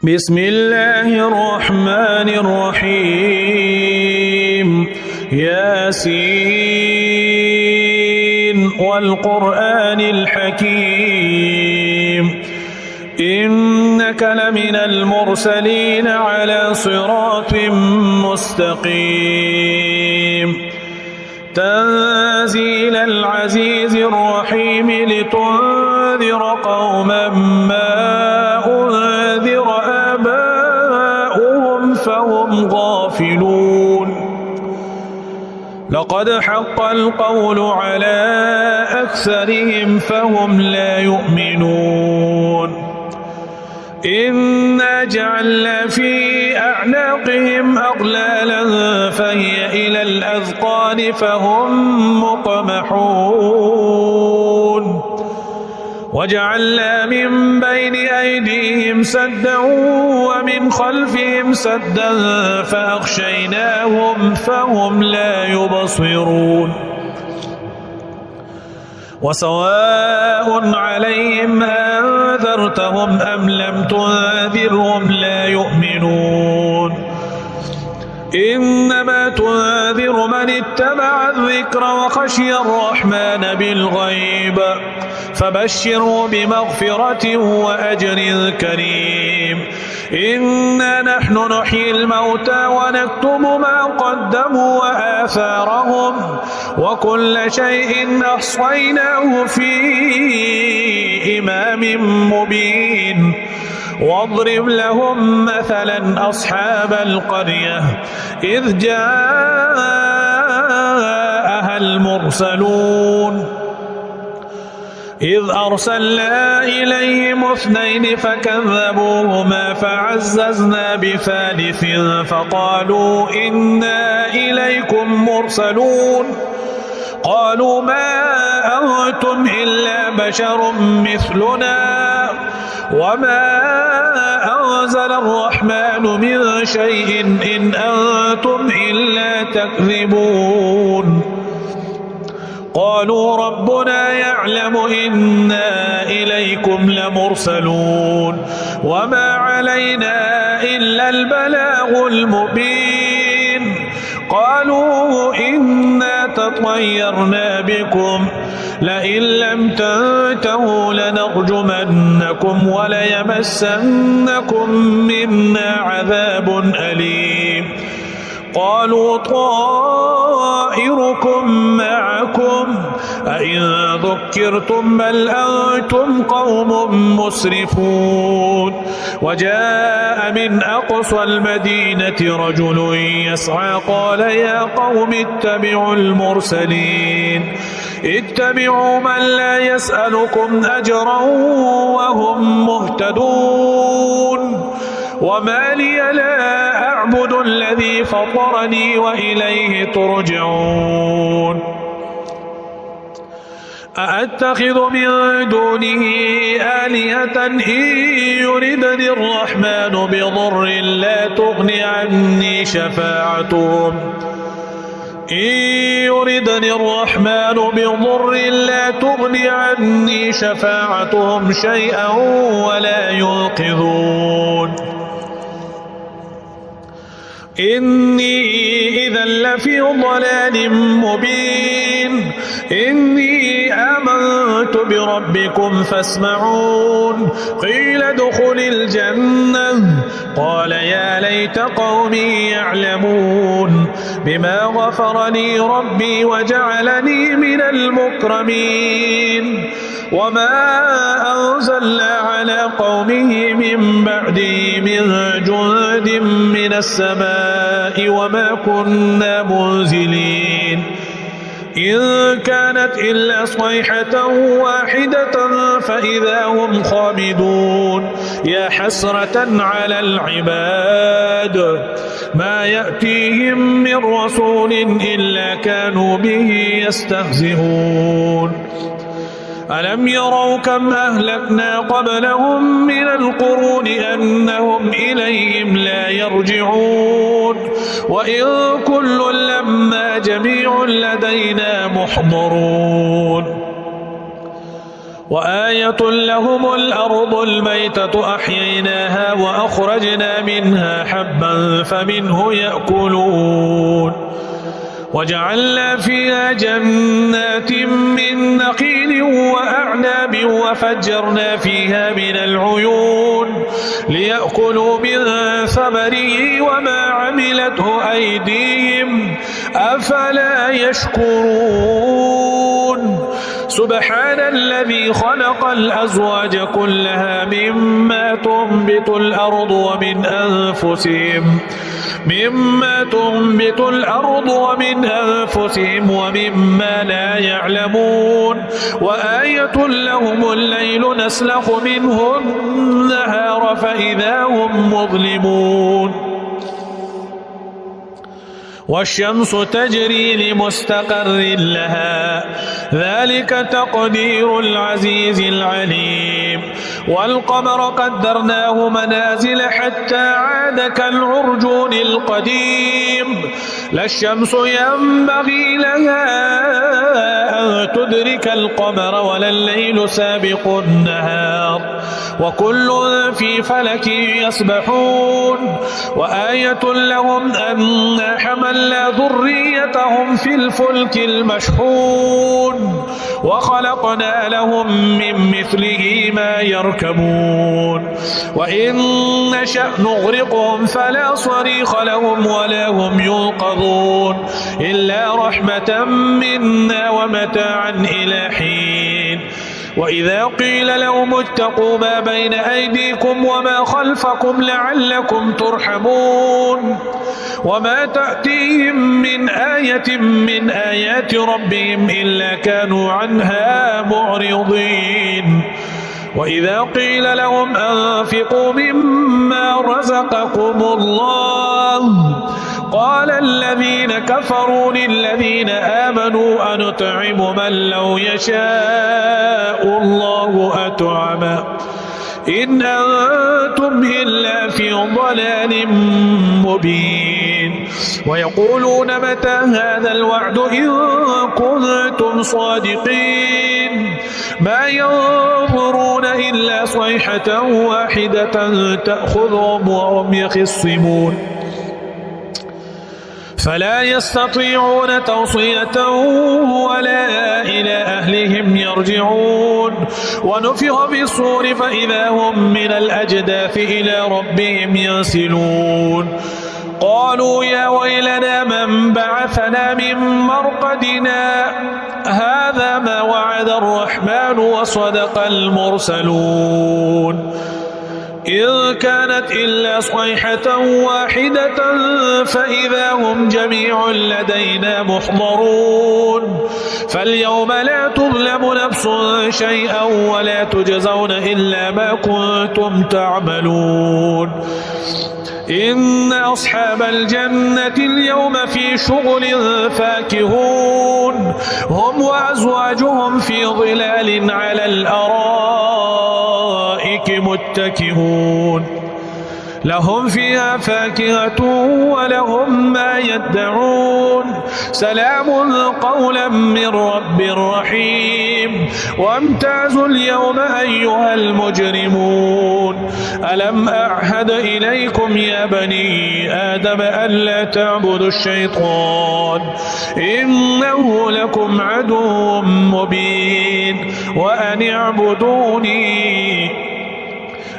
بسم الله الرحمن الرحيم ياسين والقرآن الحكيم إنك لمن المرسلين على صراط مستقيم تنزيل العزيز الرحيم لتنذر قوما ما أنذر آباؤهم فهم غافلون لقد حق القول على أكثرهم فهم لا يؤمنون إنا جعلنا في أعناقهم أغلالا فهي إلى الأذقان فهم مقمحون وجعلنا من بين أيديهم سدا ومن خلفهم سدا فأغشيناهم فهم لا يبصرون وسواء عليهم أنذرتهم أم لم تنذرهم لا يؤمنون إنما تنذر من اتبع الذكر وخشي الرحمن بالغيب فبشره بمغفرة وأجر كريم إنا نحن نحيي الموتى ونكتب ما قدموا وآثارهم وكل شيء أحصيناه في إمام مبين واضرب لهم مثلا أصحاب القرية إذ جاءها المرسلون إذ أرسلنا إليهم اثنين فكذبوهما فعززنا بثالث فقالوا إنا إليكم مرسلون قالوا ما أنتم إلا بشر مثلنا وما أنزل الرحمن من شيء إن أنتم إلا تكذبون قالوا ربنا يعلم إنا إليكم لمرسلون وما علينا إلا البلاغ المبين قالوا إنا تطيرنا بكم لئن لم تنتهوا لنرجمنكم وليمسنكم منا عذاب أليم قالوا طائركم معكم أئن ذكرتم بل أنتم قوم مسرفون وجاء من أقصى المدينة رجل يسعى قال يا قوم اتبعوا المرسلين اتبعوا من لا يسألكم أجرا وهم مهتدون وما لي لا أعبد الذي فطرني وإليه ترجعون أأتخذ من دونه آلهة إن يردني الرحمن بضر لا تغني عني شفاعتهم إن يردني الرحمن بضر لا تغني عني شفاعتهم شيئا ولا ينقذون إني إذا لفي ضلال مبين إني آمنت بربكم فاسمعون قيل ادخل الجنة قال يا ليت قومي يعلمون بما غفر لي ربي وجعلني من المكرمين وما أنزلنا على قومه من بعده من جند من السماء وما كنا منزلين إن كانت إلا صيحة واحدة فإذا هم خامدون يا حسرة على العباد ما يأتيهم من رسول إلا كانوا به يستهزئون ألم يروا كم أهلكنا قبلهم من القرون أنهم إليهم لا يرجعون وإن كل لما جميع لدينا محضرون وآية لهم الأرض الميتة أحييناها وأخرجنا منها حبا فمنه يأكلون وجعلنا فيها جنات من نخيل وأعناب وفجرنا فيها من العيون ليأكلوا من ثمره وما عملته أيديهم أفلا يشكرون سبحان الذي خلق الأزواج كلها مما تنبت الأرض ومن أنفسهم ومما لا يعلمون وآية لهم الليل نسلخ منه النهار فإذا هم مظلمون والشمس تجري لمستقر لها ذلك تقدير العزيز العليم والقمر قدرناه منازل حتى عاد كالعرجون القديم لا الشمس ينبغي لها أن تدرك القمر ولا الليل سابق النهار وكل في فلك يسبحون وآية لهم أنا حملنا ذريتهم في الفلك المشحون وخلقنا لهم من مثله ما يركبون وإن نشأ نغرقهم فلا صريخ لهم ولا هم ينقذون إلا رحمة منا ومتاعا إلى حين وإذا قيل لهم اتقوا ما بين أيديكم وما خلفكم لعلكم ترحمون وما تأتيهم من آية من آيات ربهم إلا كانوا عنها معرضين وإذا قيل لهم أنفقوا مما رزقكم الله قال الذين كفروا للذين آمنوا أنطعم من لو يشاء الله أطعمه إن أنتم إلا في ضلال مبين ويقولون متى هذا الوعد إن كنتم صادقين ما ينظرون إلا صيحة واحدة تأخذهم وهم يخصمون فلا يستطيعون توصية ولا إلى أهلهم يرجعون ونفخ في الصور فإذا هم من الأجداث إلى ربهم ينسلون قالوا يا ويلنا من بعثنا من مرقدنا هذا ما وعد الرحمن وصدق المرسلون إن كانت إلا صيحة واحدة فإذا هم جميع لدينا محضرون فاليوم لا تظلم نفس شيئا ولا تجزون إلا ما كنتم تعملون إن أصحاب الجنة اليوم في شغل فاكهون هم وأزواجهم في ظلال على الأرائك متكئون لهم فيها فاكهة ولهم ما يدعون سلام قولا من رب رحيم وامتازوا اليوم أيها المجرمون ألم أعهد إليكم يا بني آدم ألا تعبدوا الشيطان إنه لكم عدو مبين وأن اعبدوني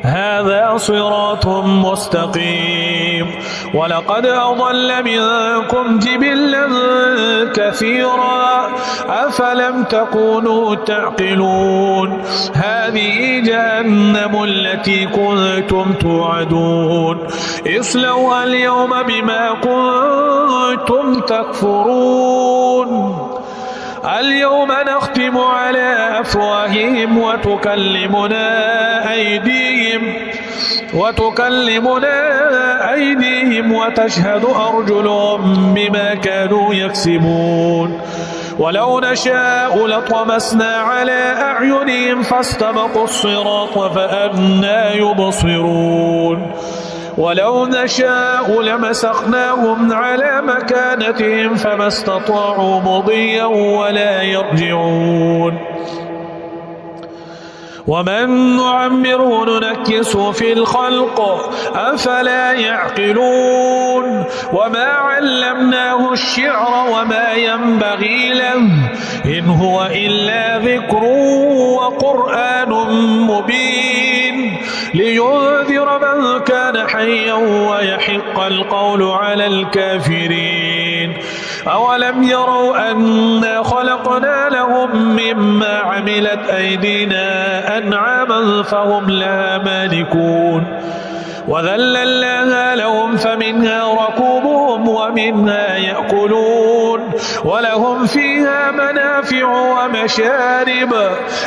هذا صراط مستقيم ولقد أضل منكم جبلا كثيرا أفلم تكونوا تعقلون هذه جهنم التي كنتم توعدون اصلوها اليوم بما كنتم تكفرون اليوم نختم على أفواههم وتكلمنا أيديهم وتشهد أرجلهم بما كانوا يكسبون ولو نشاء لطمسنا على أعينهم فاستبقوا الصراط فأنى يبصرون ولو نشاء لمسخناهم على مكانتهم فما استطاعوا مضيا ولا يرجعون ومن نعمره ننكسه في الخلق أفلا يعقلون وما علمناه الشعر وما ينبغي له إن هو إلا ذكر وقرآن مبين لينذر من كان حيا ويحق القول على الكافرين أولم يروا أنا خلقنا لهم مما عملت أيدينا أنعاما فهم لها مالكون وذللناها لهم فمنها ركوبهم ومنها يأكلون ولهم فيها منافع ومشارب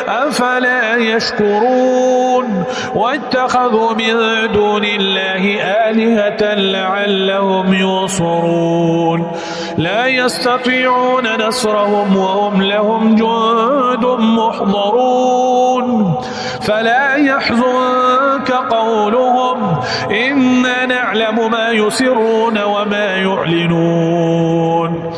أفلا يشكرون واتخذوا من دون الله آلهة لعلهم ينصرون لا يستطيعون نصرهم وهم لهم جند محضرون فلا يحزنك قولهم إنا نعلم ما يسرون وما يعلنون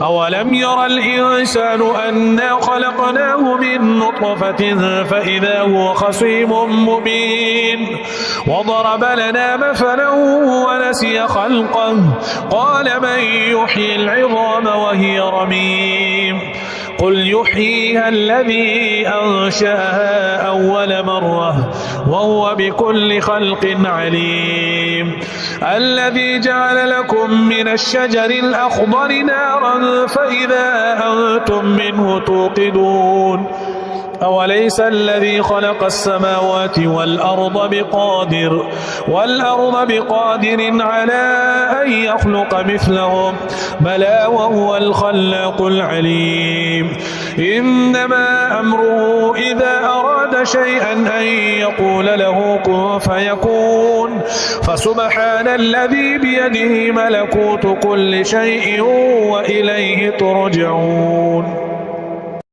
أولم ير الإنسان أنا خلقناه من نطفة فإذا هو خصيم مبين وضرب لنا مثلا ونسي خلقه قال من يحيي العظام وهي رميم قل يحييها الذي أنشأها أول مرة وهو بكل خلق عليم الذي جعل لكم من الشجر الأخضر نارا فإذا أنتم منه توقدون أوليس الذي خلق السماوات والأرض بقادر على أن يخلق مثلهم بلى وهو الخلاق العليم إنما أمره إذا أراد شيئا أن يقول له كن فيكون فسبحان الذي بيده ملكوت كل شيء وإليه ترجعون